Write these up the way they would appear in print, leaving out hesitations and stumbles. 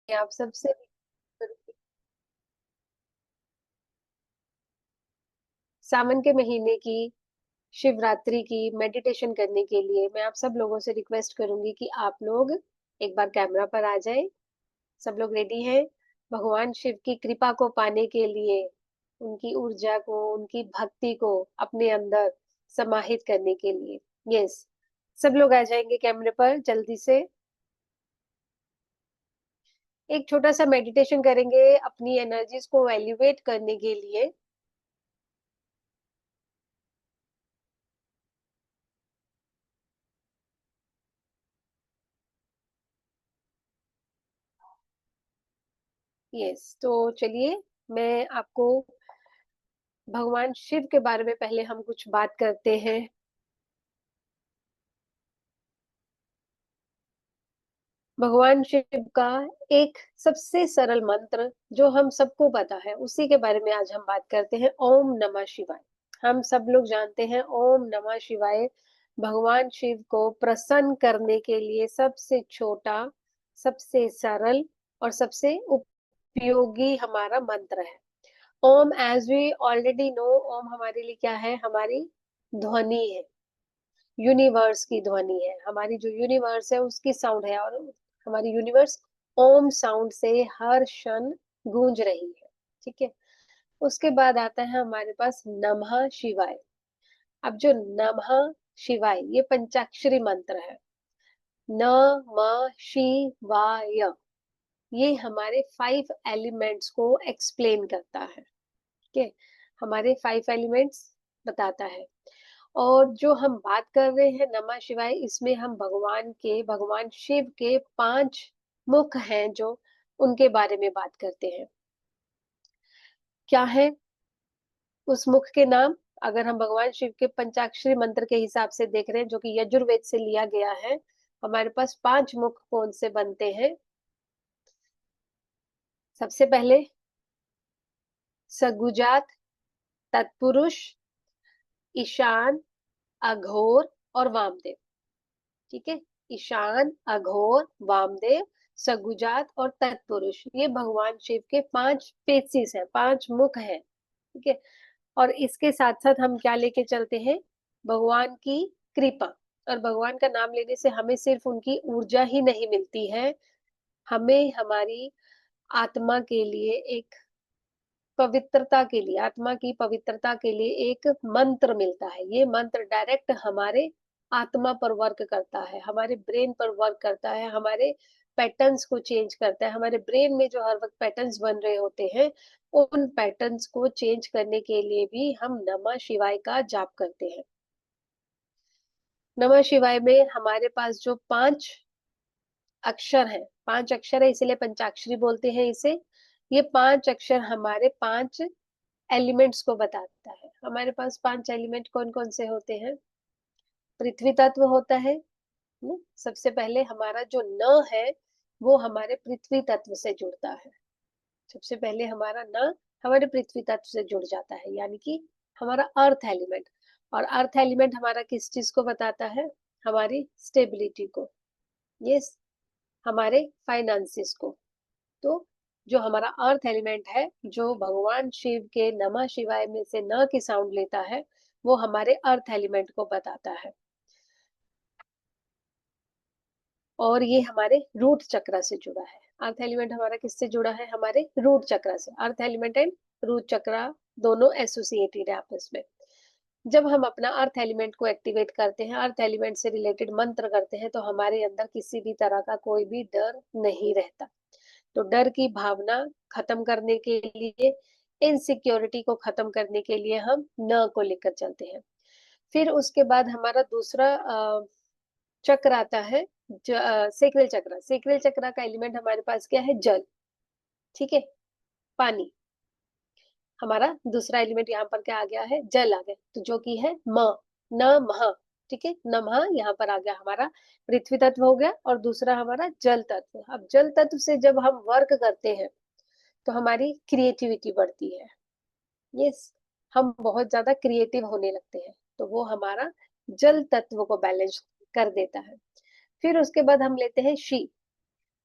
आप सबसे सावन के महीने की शिवरात्रि की मेडिटेशन करने के लिए मैं आप सब लोगों से रिक्वेस्ट करूंगी कि आप लोग एक बार कैमरा पर आ जाएं। सब लोग रेडी हैं भगवान शिव की कृपा को पाने के लिए, उनकी ऊर्जा को, उनकी भक्ति को अपने अंदर समाहित करने के लिए। यस, सब लोग आ जाएंगे कैमरे पर जल्दी से। एक छोटा सा मेडिटेशन करेंगे अपनी एनर्जीज को एलिवेट करने के लिए। यस, तो चलिए मैं आपको भगवान शिव के बारे में पहले हम कुछ बात करते हैं। भगवान शिव का एक सबसे सरल मंत्र जो हम सबको पता है उसी के बारे में आज हम बात करते हैं, ओम नमः शिवाय। हम सब लोग जानते हैं ओम नमः शिवाय भगवान शिव को प्रसन्न करने के लिए सबसे छोटा, सबसे सरल और सबसे उपयोगी हमारा मंत्र है। ओम, एज वी ऑलरेडी नो, ओम हमारे लिए क्या है? हमारी ध्वनि है, यूनिवर्स की ध्वनि है। हमारी जो यूनिवर्स है उसकी साउंड है, और हमारी यूनिवर्स ओम साउंड से हर क्षण गूंज रही है। ठीक है। उसके बाद आता है हमारे पास नमः शिवाय। अब जो नमः शिवाय ये पंचाक्षरी मंत्र है, न म शिवाय, ये हमारे 5 एलिमेंट्स को एक्सप्लेन करता है। ठीक है, हमारे 5 एलिमेंट्स बताता है। और जो हम बात कर रहे हैं नमः शिवाय, इसमें हम भगवान शिव के 5 मुख हैं जो उनके बारे में बात करते हैं। क्या है उस मुख के नाम? अगर हम भगवान शिव के पंचाक्षरी मंत्र के हिसाब से देख रहे हैं जो कि यजुर्वेद से लिया गया है, हमारे पास 5 मुख कौन से बनते हैं? सबसे पहले सगुजात, तत्पुरुष, ईशान, अघोर और वामदेव। ठीक है, ईशान, अघोर, वामदेव, सगुजात और तत्पुरुष, ये भगवान शिव के 5 फेसिस हैं, 5 मुख हैं। ठीक है, और इसके साथ साथ हम क्या लेके चलते हैं? भगवान की कृपा। और भगवान का नाम लेने से हमें सिर्फ उनकी ऊर्जा ही नहीं मिलती है, हमें हमारी आत्मा के लिए एक पवित्रता के लिए, आत्मा की पवित्रता के लिए एक मंत्र मिलता है। ये मंत्र डायरेक्ट हमारे आत्मा पर वर्क करता है, हमारे ब्रेन पर वर्क करता है, हमारे पैटर्न्स को चेंज करता है। हमारे ब्रेन में जो हर वक्त पैटर्न्स बन रहे होते हैं, उन पैटर्न्स को चेंज करने के लिए भी हम नमः शिवाय का जाप करते हैं। नमः शिवाय में हमारे पास जो 5 अक्षर है, 5 अक्षर है इसलिए पंचाक्षरी बोलते हैं इसे। ये 5 अक्षर हमारे 5 एलिमेंट्स को बताता है। हमारे पास 5 एलिमेंट कौन कौन से होते हैं? पृथ्वी तत्व होता है सबसे पहले हमारा जो न है वो हमारे पृथ्वी तत्व से जुड़ता है। सबसे पहले हमारा न हमारे पृथ्वी तत्व से जुड़ जाता है, यानी कि हमारा अर्थ एलिमेंट। और अर्थ एलिमेंट हमारा किस चीज को बताता है? हमारी स्टेबिलिटी को, यस, हमारे फाइनेंसिस को। तो जो हमारा अर्थ एलिमेंट है, जो भगवान शिव के नमः शिवाय में से न की साउंड लेता है, वो हमारे अर्थ एलिमेंट को बताता है। और ये हमारे रूट चक्र से जुड़ा है। अर्थ एलिमेंट हमारा किससे जुड़ा है? हमारे रूट चक्र से। अर्थ एलिमेंट एंड रूट चक्र दोनों एसोसिएटेड है आपस में। जब हम अपना अर्थ एलिमेंट को एक्टिवेट करते हैं, अर्थ एलिमेंट से रिलेटेड मंत्र करते हैं, तो हमारे अंदर किसी भी तरह का कोई भी डर नहीं रहता। तो डर की भावना खत्म करने के लिए, इनसिक्योरिटी को खत्म करने के लिए हम न को लेकर चलते हैं। फिर उसके बाद हमारा दूसरा चक्र आता है, सेक्रल चक्र। सेक्रल चक्र का एलिमेंट हमारे पास क्या है? जल। ठीक है, पानी। हमारा दूसरा एलिमेंट यहाँ पर क्या आ गया है? जल आ गया, तो जो कि है म, न मह। ठीक है, नमः यहाँ पर आ गया हमारा पृथ्वी तत्व हो गया, और दूसरा हमारा जल तत्व। अब जल तत्व से जब हम वर्क करते हैं तो हमारी क्रिएटिविटी बढ़ती है। यस, हम बहुत ज्यादा क्रिएटिव होने लगते हैं, तो वो हमारा जल तत्व को बैलेंस कर देता है। फिर उसके बाद हम लेते हैं शी।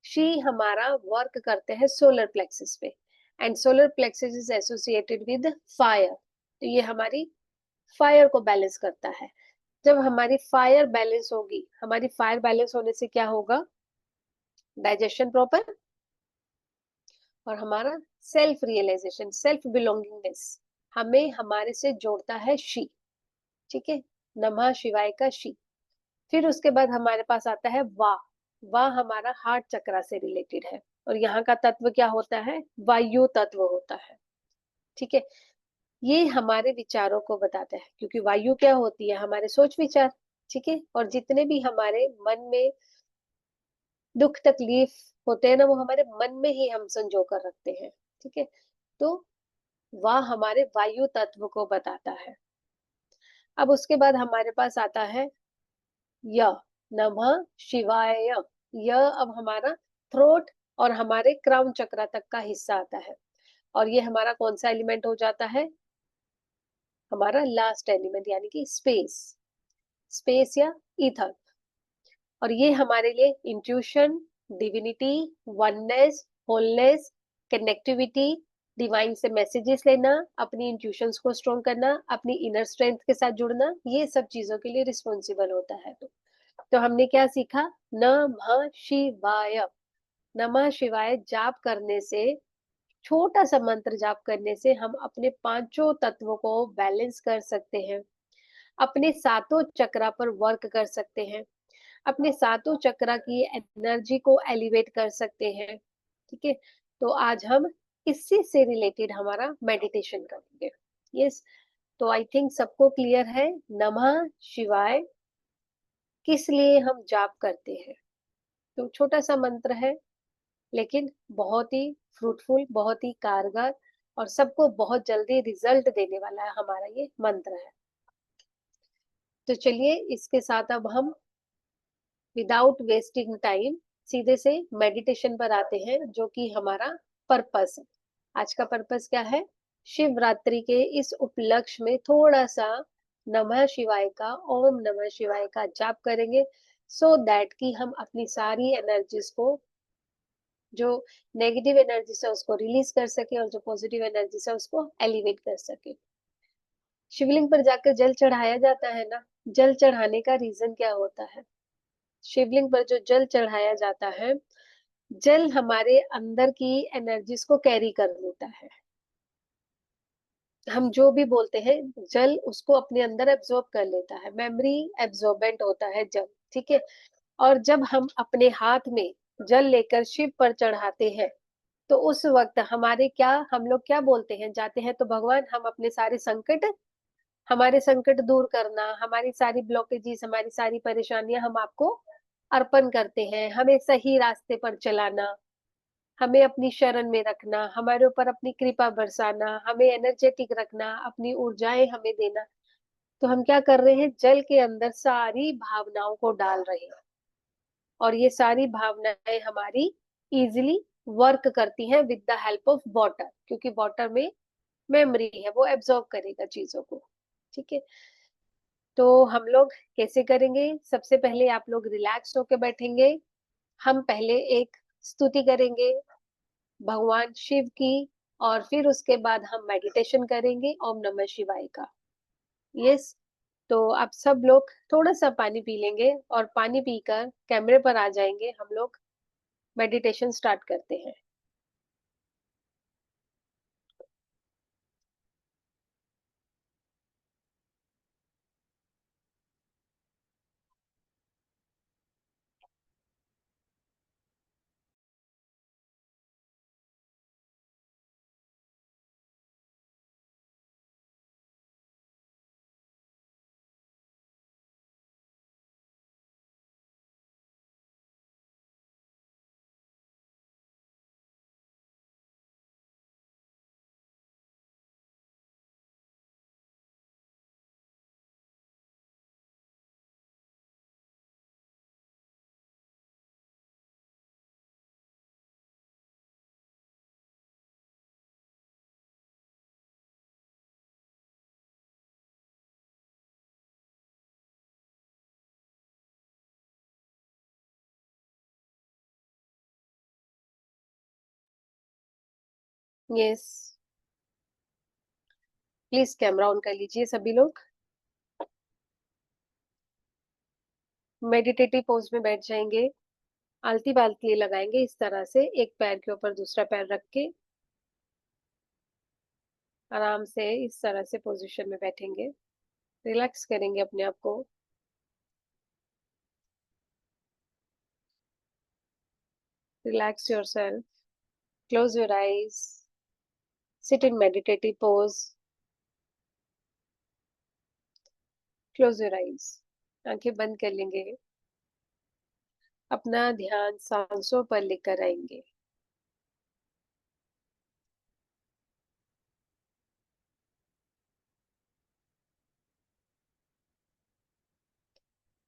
शी हमारा वर्क करते हैं सोलर प्लेक्सस पे, and solar plexus is associated with fire, तो ये हमारी फायर को बैलेंस करता है। जब हमारी फायर बैलेंस होगी, हमारी फायर बैलेंस होने से क्या होगा, डाइजेशन प्रॉपर, और हमारा सेल्फ रियलाइजेशन, सेल्फ बिलोंगिंगनेस, हमें हमारे से जोड़ता है शी। ठीक है, नमः शिवाय का शी। फिर उसके बाद हमारे पास आता है वाह। वाह हमारा हार्ट चक्रा से रिलेटेड है, और यहाँ का तत्व क्या होता है, वायु तत्व होता है। ठीक है, ये हमारे विचारों को बताता है, क्योंकि वायु क्या होती है, हमारे सोच विचार। ठीक है, और जितने भी हमारे मन में दुख तकलीफ होते हैं ना, वो हमारे मन में ही हम संजो कर रखते हैं। ठीक है, तो वह हमारे वायु तत्व को बताता है। अब उसके बाद हमारे पास आता है य, नमः शिवाय। य अब हमारा थ्रोट और हमारे क्राउन चक्र तक का हिस्सा आता है, और ये हमारा कौन सा एलिमेंट हो जाता है, हमारा लास्ट एलिमेंट, यानी कि स्पेस, स्पेस या ईथर। और ये हमारे लिए intuition, divinity, oneness, wholeness, connectivity, divine से मैसेजेस लेना, अपनी इंट्यूशंस को स्ट्रॉन्ग करना, अपनी इनर स्ट्रेंथ के साथ जुड़ना, ये सब चीजों के लिए रिस्पॉन्सिबल होता है। तो हमने क्या सीखा, नमः शिवाय। नमः शिवाय जाप करने से, छोटा सा मंत्र जाप करने से हम अपने पांचों तत्वों को बैलेंस कर सकते हैं, अपने सातों चक्रा पर वर्क कर सकते हैं, अपने सातों चक्रा की एनर्जी को एलिवेट कर सकते हैं। ठीक है, तो आज हम इसी से रिलेटेड हमारा मेडिटेशन करेंगे। यस, तो आई थिंक सबको क्लियर है नमः शिवाय किस लिए हम जाप करते हैं। तो छोटा सा मंत्र है, लेकिन बहुत ही फ्रूटफुल, बहुत ही कारगर, और सबको बहुत जल्दी रिजल्ट देने वाला है हमारा ये मंत्र है। तो चलिए इसके साथ अब हम विदाउट वेस्टिंग टाइम सीधे से मेडिटेशन पर आते हैं, जो कि हमारा पर्पस है। आज का पर्पस क्या है, शिवरात्रि के इस उपलक्ष्य में थोड़ा सा नमः शिवाय का, ओम नमः शिवाय का जाप करेंगे, सो दैट कि हम अपनी सारी एनर्जीज को, जो नेगेटिव एनर्जी है उसको रिलीज कर सके, और जो पॉजिटिव एनर्जी है उसको एलिवेट कर सके। शिवलिंग पर जाकर जल चढ़ाया जाता है ना, जल चढ़ाने का रीजन क्या होता है, शिवलिंग पर जो जल चढ़ाया जाता है, जल हमारे अंदर की एनर्जीज को कैरी कर लेता है। हम जो भी बोलते हैं, जल उसको अपने अंदर एब्जॉर्ब कर लेता है, मेमोरी एब्जॉर्बेंट होता है जल। ठीक है, और जब हम अपने हाथ में जल लेकर शिव पर चढ़ाते हैं, तो उस वक्त हमारे क्या, हम लोग क्या बोलते हैं, जाते हैं तो भगवान हम अपने सारे संकट, हमारे संकट दूर करना, हमारी सारी ब्लॉकेजेस, हमारी सारी परेशानियां हम आपको अर्पण करते हैं, हमें सही रास्ते पर चलाना, हमें अपनी शरण में रखना, हमारे ऊपर अपनी कृपा बरसाना, हमें एनर्जेटिक रखना, अपनी ऊर्जाएं हमें देना। तो हम क्या कर रहे हैं, जल के अंदर सारी भावनाओं को डाल रहे हैं, और ये सारी भावनाएं हमारी इजीली वर्क करती हैं with the help of water, क्योंकि वाटर में मेमोरी है, वो एब्जॉर्ब करेगा चीजों को। ठीक है, तो हम लोग कैसे करेंगे, सबसे पहले आप लोग रिलैक्स होकर बैठेंगे। हम पहले एक स्तुति करेंगे भगवान शिव की, और फिर उसके बाद हम मेडिटेशन करेंगे ओम नमः शिवाय का। यस, तो आप सब लोग थोड़ा सा पानी पी लेंगे, और पानी पीकर कैमरे पर आ जाएंगे, हम लोग मेडिटेशन स्टार्ट करते हैं। यस, प्लीज कैमरा ऑन कर लीजिए सभी लोग। मेडिटेटिव पोज में बैठ जाएंगे। आलती पालती लगाएंगे इस तरह से, एक पैर के ऊपर दूसरा पैर रख के आराम से इस तरह से पोजीशन में बैठेंगे। रिलैक्स करेंगे अपने आप को। Relax yourself, close your eyes, sit in meditative pose, close your eyes. आंखें बंद कर लेंगे। अपना ध्यान सांसों पर लेकर आएंगे।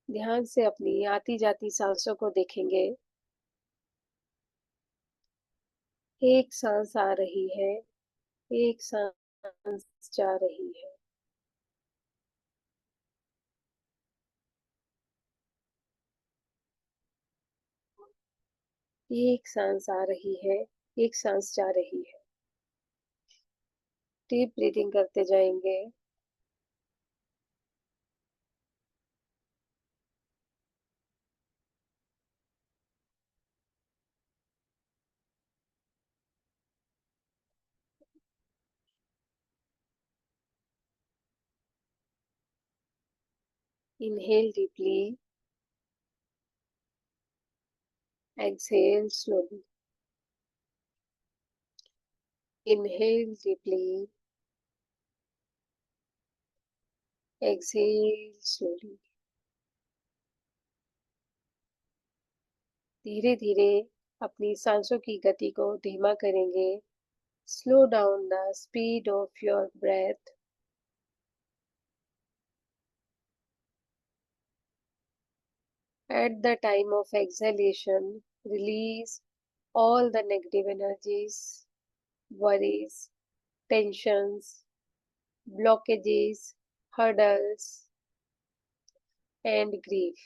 ध्यान से अपनी आती जाती सांसों को देखेंगे। एक सांस आ रही है, एक सांस जा रही है। एक सांस आ रही है, एक सांस जा रही है। डीप ब्रीदिंग करते जाएंगे। Inhale deeply, exhale slowly. Inhale deeply, exhale slowly. धीरे धीरे अपनी सांसों की गति को धीमा करेंगे। Slow down the speed of your breath. At the time of exhalation, release all the negative energies, worries, tensions, blockages, hurdles, and grief.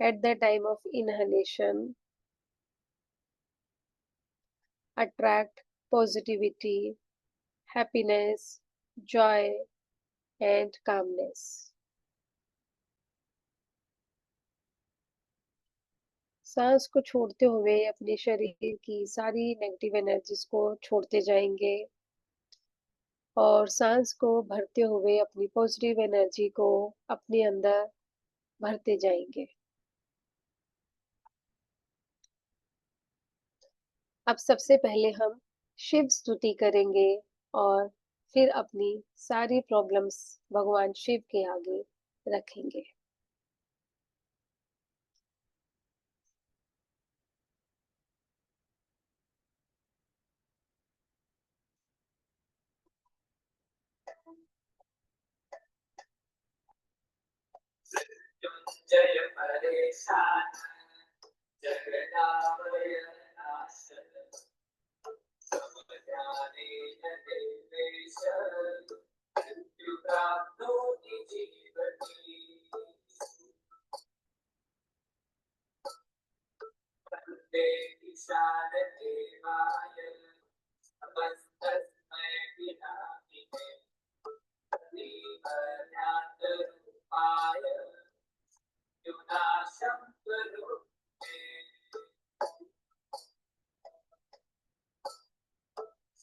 At the time of inhalation, attract positivity, happiness, joy, and calmness. सांस को छोड़ते हुए अपने शरीर की सारी negative energies को छोड़ते जाएंगे और सांस को भरते हुए अपनी पॉजिटिव एनर्जी को अपने अंदर भरते जाएंगे। अब सबसे पहले हम शिव स्तुति करेंगे और फिर अपनी सारी प्रॉब्लम्स भगवान शिव के आगे रखेंगे। जय परेशान जगदावय नाशन समज्ञाने देवेश मृत्युप्राप्नोति जीवति वन्दे ईशानदेवाय नमस्तस्मै विनाशिने श्रीमन्नाथरूपाय युनाशं करोमि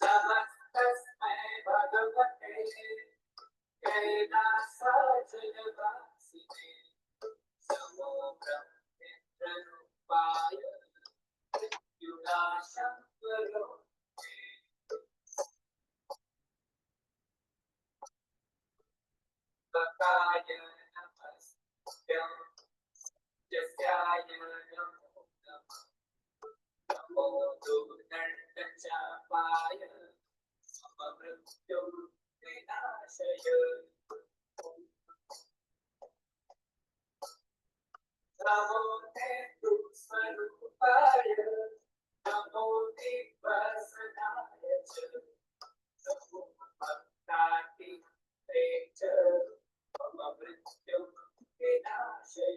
नमस्तस्मै भगवते कैलासजलवासिने नमो ब्रह्मेन्द्ररूपाय युनाशं करोमि बकाय नमस्त्यं यस्याय नमो नमः नमो दुर्दण्डचापाय सममृत्युं विनाशय नमो नेतृस्वरूपाय नमो दिव्यसनाय च नमो भक्तातिथे च सममृत्युं विनाशय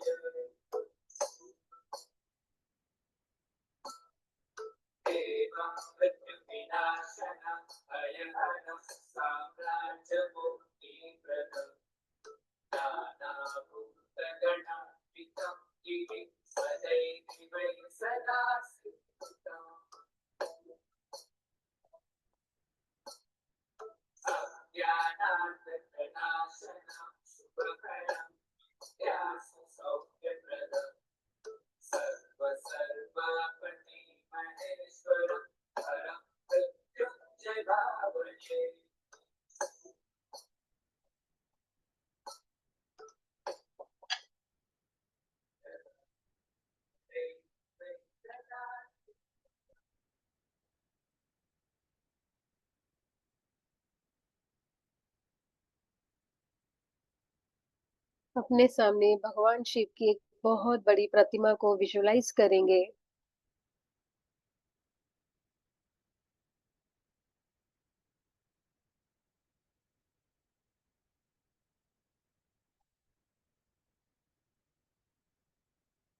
अपने सामने भगवान शिव की एक बहुत बड़ी प्रतिमा को विजुलाइज करेंगे।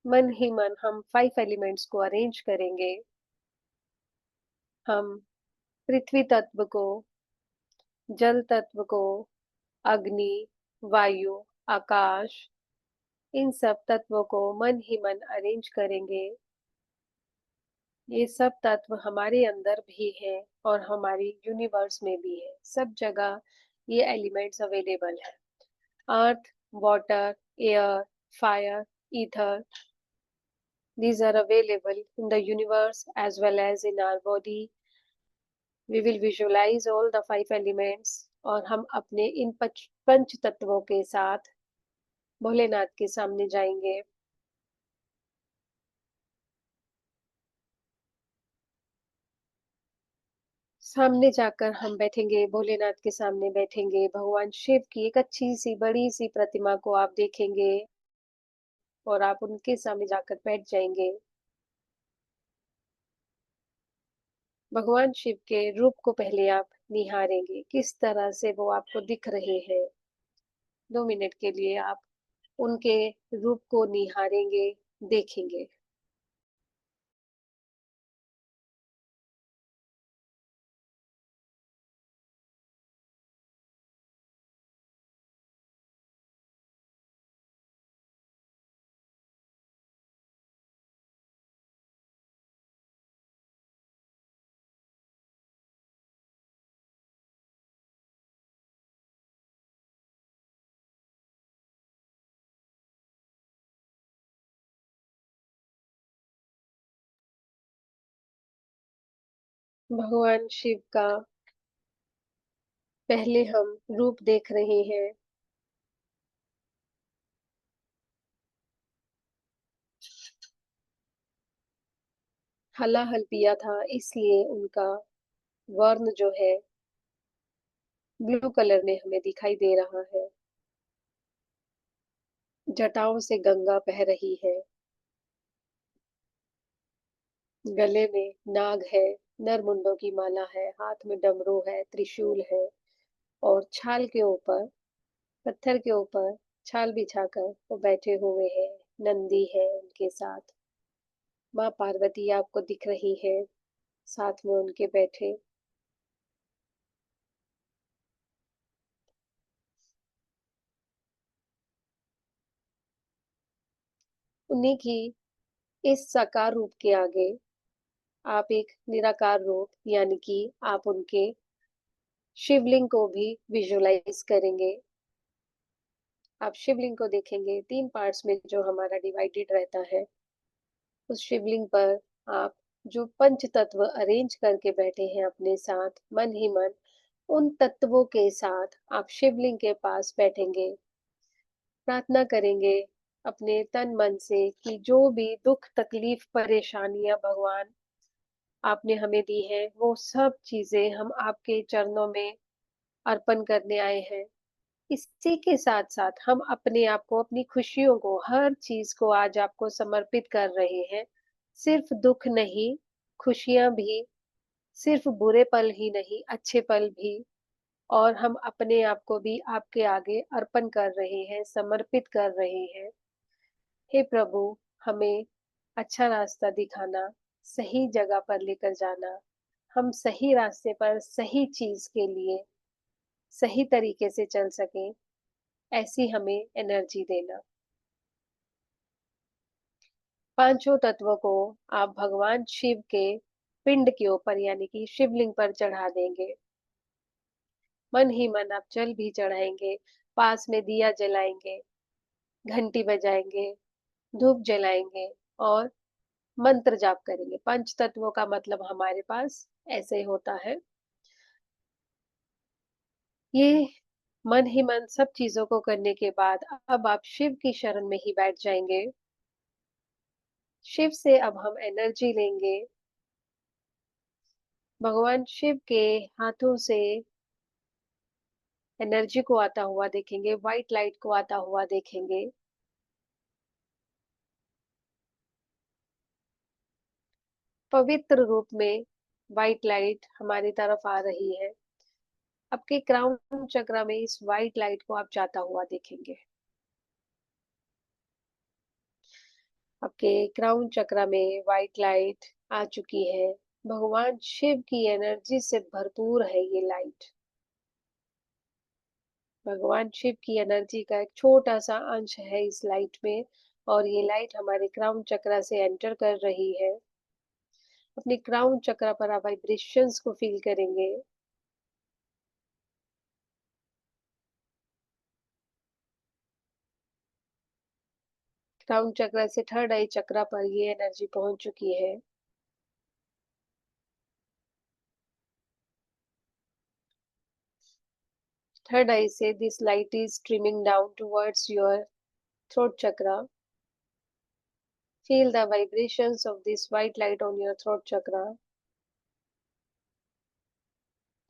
मन ही मन हम 5 एलिमेंट्स को अरेंज करेंगे। हम पृथ्वी तत्व को, जल तत्व को, अग्नि, वायु, आकाश, इन सब तत्वों को मन ही मन अरेंज करेंगे। ये सब तत्व हमारे अंदर भी हैं और हमारी यूनिवर्स में भी है। सब जगह ये एलिमेंट्स अवेलेबल है। Earth, water, air, fire, ether, these are available in the universe as well as in our body. We will visualize all the 5 elements और हम अपने इन पंच तत्वों के साथ भोलेनाथ के सामने जाएंगे। सामने जाकर हम बैठेंगे, भोलेनाथ के सामने बैठेंगे। भगवान शिव की एक अच्छी सी बड़ी सी प्रतिमा को आप देखेंगे और आप उनके सामने जाकर बैठ जाएंगे। भगवान शिव के रूप को पहले आप निहारेंगे, किस तरह से वो आपको दिख रहे हैं। 2 मिनट के लिए आप उनके रूप को निहारेंगे, देखेंगे। भगवान शिव का पहले हम रूप देख रहे हैं। हलाहल पिया था इसलिए उनका वर्ण जो है ब्लू कलर में हमें दिखाई दे रहा है। जटाओं से गंगा बह रही है। गले में नाग है, नरमुंडों की माला है, हाथ में डमरू है, त्रिशूल है और छाल के ऊपर, पत्थर के ऊपर छाल बिछाकर वो बैठे हुए हैं। नंदी है उनके साथ। माँ पार्वती आपको दिख रही है साथ में उनके बैठे। उन्हीं की इस साकार रूप के आगे आप एक निराकार रूप यानी कि आप उनके शिवलिंग को भी विजुलाइज करेंगे। आप शिवलिंग को देखेंगे 3 पार्ट्स में जो हमारा डिवाइडेड रहता है। उस शिवलिंग पर आप जो पंच तत्व अरेंज करके बैठे हैं अपने साथ मन ही मन, उन तत्वों के साथ आप शिवलिंग के पास बैठेंगे। प्रार्थना करेंगे अपने तन मन से कि जो भी दुख तकलीफ परेशानियां भगवान आपने हमें दी है वो सब चीजें हम आपके चरणों में अर्पण करने आए हैं। इसी के साथ साथ हम अपने आप को, अपनी खुशियों को, हर चीज को आज आपको समर्पित कर रहे हैं। सिर्फ दुख नहीं, खुशियां भी। सिर्फ बुरे पल ही नहीं, अच्छे पल भी। और हम अपने आप को भी आपके आगे अर्पण कर रहे हैं, समर्पित कर रहे हैं। हे प्रभु, हमें अच्छा रास्ता दिखाना, सही जगह पर लेकर जाना, हम सही रास्ते पर सही चीज के लिए सही तरीके से चल सकें, ऐसी हमें एनर्जी देना। पांचों तत्वों को आप भगवान शिव के पिंड के ऊपर यानी कि शिवलिंग पर चढ़ा देंगे। मन ही मन आप जल भी चढ़ाएँगे, पास में दिया जलाएँगे, घंटी बजाएँगे, धूप जलाएँगे और मंत्र जाप करेंगे। पंच तत्वों का मतलब हमारे पास ऐसे होता है। ये मन ही मन सब चीज़ों को करने के बाद अब आप शिव की शरण में ही बैठ जाएँगे। शिव से अब हम एनर्जी लेंगे। भगवान शिव के हाथों से एनर्जी को आता हुआ देखेंगे, व्हाइट लाइट को आता हुआ देखेंगे। पवित्र रूप में व्हाइट लाइट हमारी तरफ आ रही है। आपके क्राउन चक्र में इस व्हाइट लाइट को आप जाता हुआ देखेंगे। आपके क्राउन चक्र में व्हाइट लाइट आ चुकी है। भगवान शिव की एनर्जी से भरपूर है ये लाइट। भगवान शिव की एनर्जी का एक छोटा-सा अंश है इस लाइट में और ये लाइट हमारे क्राउन चक्र से एंटर कर रही है। अपने क्राउन चक्र पर आप वाइब्रेशंस को फील करेंगे। क्राउन चक्र से थर्ड आई चक्र पर ये एनर्जी पहुंच चुकी है। थर्ड आई से this light is streaming down towards your throat chakra. Feel the vibrations of this white light on your throat chakra.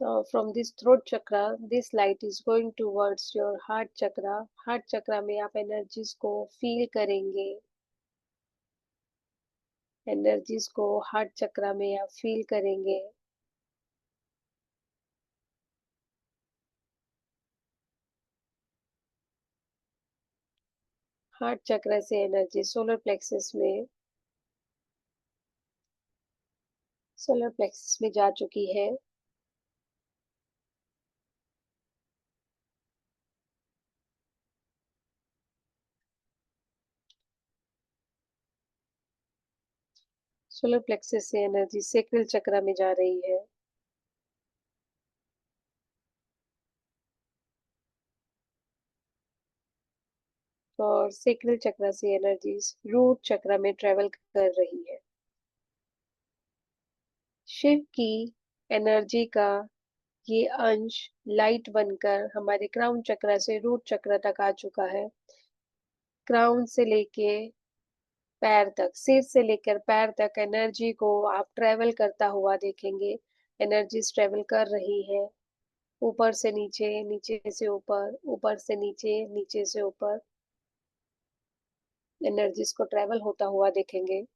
From this throat chakra, this light is going towards your heart chakra. Heart chakra में आप energies को feel करेंगे. Energies को heart chakra में आप feel करेंगे. Heart चक्र से एनर्जी सोलर प्लेक्सस में जा चुकी है। सोलर प्लेक्सस से एनर्जी सेक्रल चक्र में जा रही है। और सेक्रल चक्र से एनर्जीज रूट चक्र में ट्रेवल कर रही है। शिव की एनर्जी का ये अंश लाइट बनकर हमारे क्राउन चक्र से रूट चक्र तक आ चुका है। क्राउन से लेके पैर तक, सिर से लेकर पैर तक एनर्जी को आप ट्रेवल करता हुआ देखेंगे। एनर्जीज ट्रेवल कर रही है ऊपर से नीचे, नीचे से ऊपर से नीचे, नीचे से ऊपर। एनर्जीज को ट्रेवल होता हुआ देखेंगे।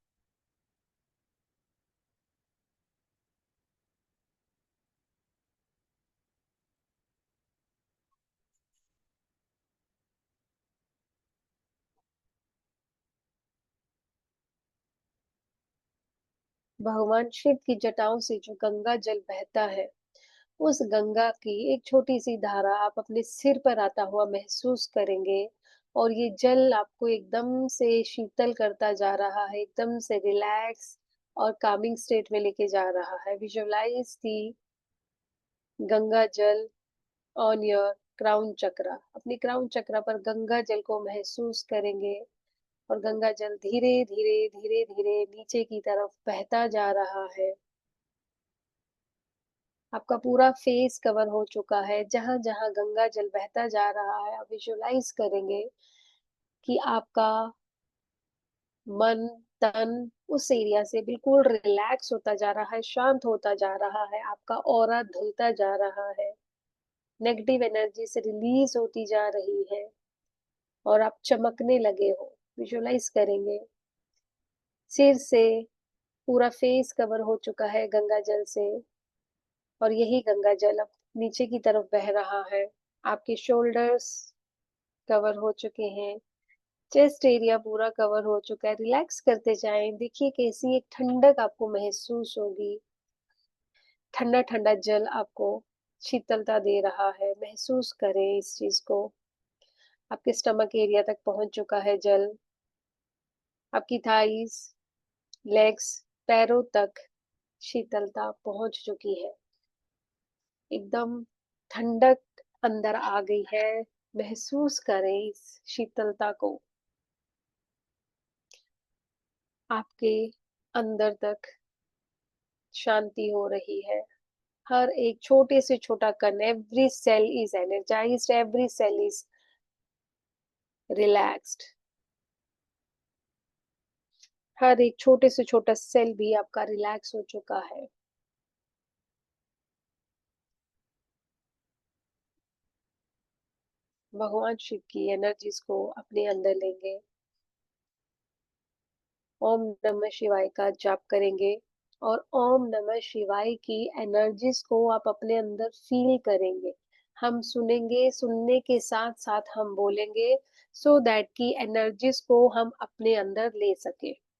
भगवान शिव की जटाओं से जो गंगा जल बहता है, उस गंगा की एक छोटी-सी धारा आप अपने सिर पर आता हुआ महसूस करेंगे और ये जल आपको एकदम से शीतल करता जा रहा है, एकदम से रिलैक्स और कामिंग स्टेट में लेके जा रहा है। विजुअलाइज़ दी गंगा जल ऑन योर क्राउन चक्रा। अपने क्राउन चक्रा पर गंगा जल को महसूस करेंगे और गंगा जल धीरे-धीरे, धीरे-धीरे नीचे की तरफ बहता जा रहा है। आपका पूरा फेस कवर हो चुका है। जहाँ-जहाँ गंगा जल बहता जा रहा है, आप विजुअलाइज़ करेंगे कि आपका मन, तन उस एरिया से बिल्कुल रिलैक्स होता जा रहा है, शांत होता जा रहा है, आपका ऑरा धुलता जा रहा है, नेगेटिव एनर्जी से रिलीज़ होती जा रही है और आप चमकने लगे हो। विजुअलाइज़ करेंगे। सिर से पूरा फेस कवर हो चुका है गंगा जल से और यही गंगा जल अब नीचे की तरफ बह रहा है। आपके शोल्डर्स कवर हो चुके हैं, चेस्ट एरिया पूरा कवर हो चुका है। रिलैक्स करते जाएँ, देखिए कैसी एक ठंडक आपको महसूस होगी। ठंडा-ठंडा जल आपको शीतलता दे रहा है, महसूस करें इस चीज़ को। आपके स्टमक एरिया तक पहुँच चुका है जल। आपकी थाइस, लेग्स, पैरों तक शीतलता पहुंच चुकी है। एकदम ठंडक अंदर आ गई है। महसूस करें इस शीतलता को। आपके अंदर तक शांति हो रही है। हर एक छोटे से छोटा कण, every cell is energised, every cell is relaxed. हर एक छोटे से छोटा सेल भी आपका रिलैक्स हो चुका है। भगवान शिव की एनर्जीज को अपने अंदर लेंगे। ओम नमः शिवाय का जाप करेंगे और ओम नमः शिवाय की एनर्जीज को आप अपने अंदर फील करेंगे। हम सुनेंगे, सुनने के साथ साथ हम बोलेंगे, सो दैट की एनर्जीज को हम अपने अंदर ले सके।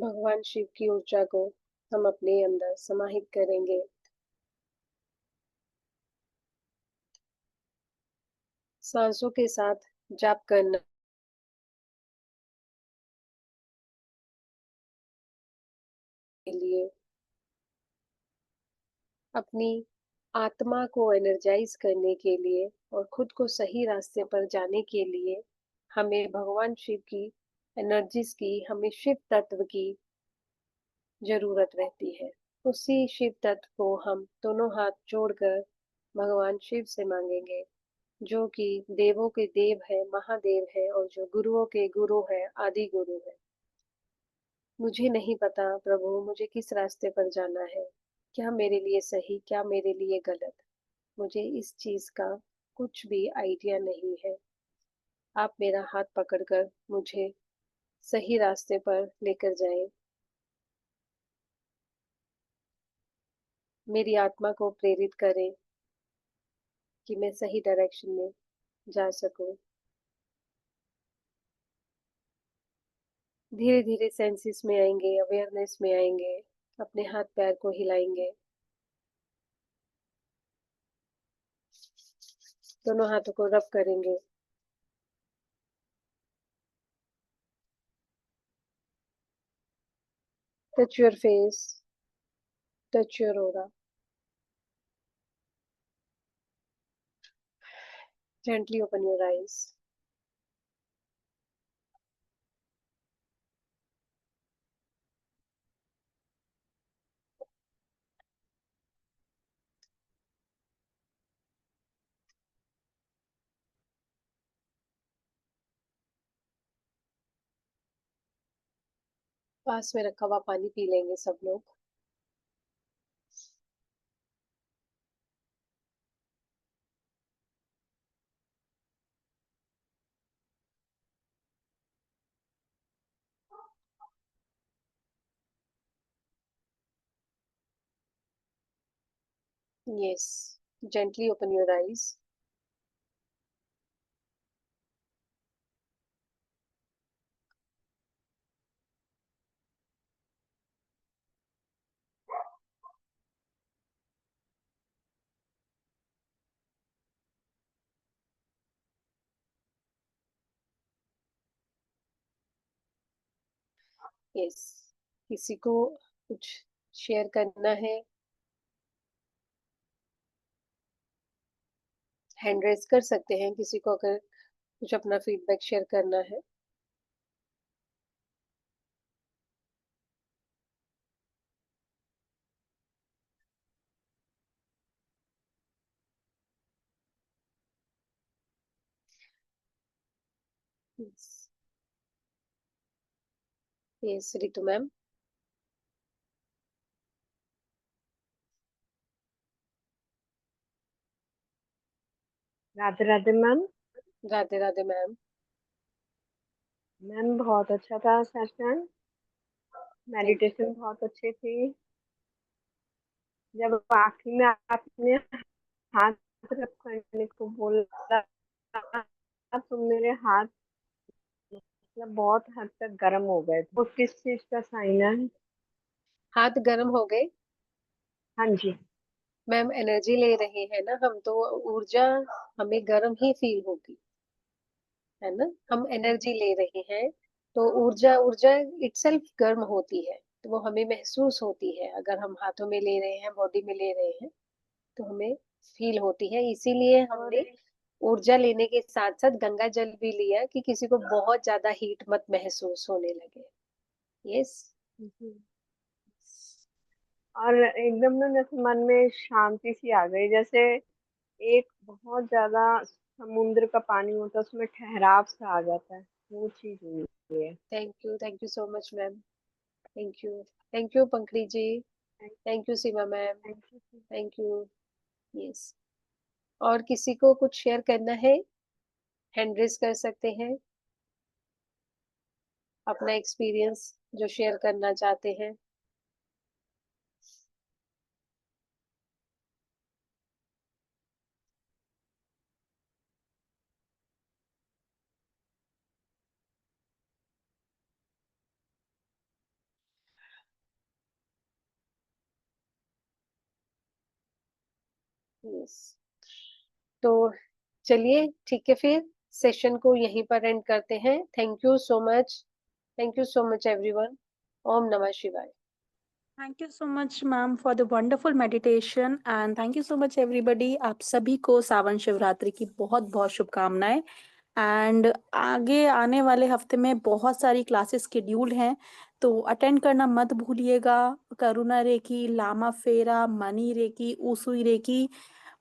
भगवान शिव की ऊर्जा को हम अपने अंदर समाहित करेंगे। सांसों के साथ जाप करना के लिए अपनी आत्मा को एनर्जाइज करने के लिए और खुद को सही रास्ते पर जाने के लिए हमें भगवान शिव की एनर्जीज की, हमें शिव तत्व की जरूरत रहती है। उसी शिव तत्व को हम दोनों हाथ जोड़कर भगवान शिव से मांगेंगे, जो कि देवों के देव है, महादेव है और जो गुरुओं के गुरु है, आदि गुरु है। मुझे नहीं पता प्रभु मुझे किस रास्ते पर जाना है, क्या मेरे लिए सही, क्या मेरे लिए गलत। मुझे इस चीज का कुछ भी आइडिया नहीं है। आप मेरा हाथ पकड़कर मुझे सही रास्ते पर लेकर जाएं, मेरी आत्मा को प्रेरित करें कि मैं सही डायरेक्शन में जा सकूं। धीरे धीरे सेंसेस में आएंगे, अवेयरनेस में आएंगे, अपने हाथ पैर को हिलाएंगे, दोनों हाथों को रब करेंगे। Touch your face, touch your aura, gently open your eyes। पास में रखा हुआ पानी पी लेंगे सब लोग। Yes, gently open your eyes। Yes, किसी को कुछ शेयर करना है, हैंड रेज कर सकते हैं किसी को अगर कुछ अपना फीडबैक शेयर करना है। Yes, yes Ritu ma'am. Radhe Radhe ma'am. Radhe Radhe ma'am. Ma'am बहुत अच्छा था सेशन। Thank you. मेडिटेशन बहुत अच्छी थी। जब आखिर में आपने हाथ रब करने को बोला तो मेरे हाथ मतलब बहुत हद तक गर्म हो गए थे। वो किस चीज का साइन है? हाथ गर्म हो गए? हाँ जी। मैम एनर्जी ले रहे हैं ना हम, तो ऊर्जा हमें गर्म ही फील होगी, है ना। हम एनर्जी ले रहे हैं तो ऊर्जा ऊर्जा इटसेल्फ गर्म होती है, तो वो हमें महसूस होती है। अगर हम हाथों में ले रहे हैं, बॉडी में ले रहे हैं, तो हमें फील होती है। इसीलिए और हमने ऊर्जा लेने के साथ साथ गंगा जल भी लिया कि किसी को बहुत ज्यादा हीट मत महसूस होने लगे। यस। और एकदम ना जैसे मन में शांति सी आ गई, जैसे एक बहुत ज्यादा समुद्र का पानी होता है उसमें ठहराव सा आ जाता है, वो चीज हुई है। Thank you so much ma'am. Thank you. Thank you पंकड़ी ji. Thank you Seema ma'am. Thank you. Thank you. यस। और किसी को कुछ शेयर करना है, हैंड रेज कर सकते हैं, अपना एक्सपीरियंस जो शेयर करना चाहते हैं। यस, तो चलिए ठीक है, फिर सेशन को यहीं पर एंड करते हैं। Thank you so much, thank you so much everyone. ओम नमः शिवाय। Thank you so much ma'am for the wonderful meditation and thank you so much everybody. आप सभी को सावन शिवरात्रि की बहुत बहुत शुभकामनाएं। एंड आगे आने वाले हफ्ते में बहुत सारी क्लासेस शेड्यूल्ड हैं, तो अटेंड करना मत भूलिएगा। करुणा रेकी, लामा फेरा, मनी रेकी, ऊसुई रेकी,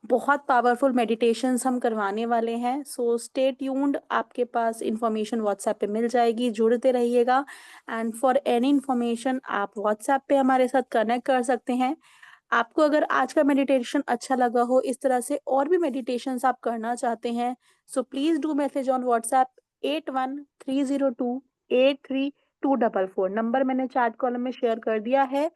बहुत पावरफुल मेडिटेशंस हम करवाने वाले हैं। सो स्टे ट्यून्ड, आपके पास इंफॉर्मेशन व्हाट्सएप पे मिल जाएगी, जुड़ते रहिएगा। एंड फॉर एनी इंफॉर्मेशन आप व्हाट्सएप पे हमारे साथ कनेक्ट कर सकते हैं। आपको अगर आज का मेडिटेशन अच्छा लगा हो, इस तरह से और भी मेडिटेशंस आप करना चाहते हैं, so please do message on WhatsApp 8130283244। Number मैंने चैट कॉलम में शेयर कर दिया है।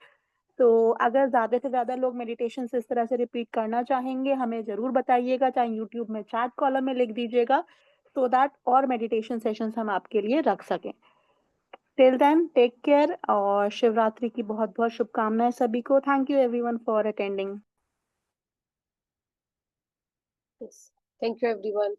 तो अगर ज़्यादा से ज़्यादा लोग मेडिटेशन इस तरह से रिपीट करना चाहेंगे, हमें ज़रूर बताइएगा, चाहे यूट्यूब में चैट कॉलम में लिख दीजिएगा, सो दैट और मेडिटेशन सेशंस हम आपके लिए रख सकें। टिल देन टेक केयर और शिवरात्रि की बहुत बहुत शुभकामनाएं सभी को। Thank you everyone for attending. Yes, thank you everyone.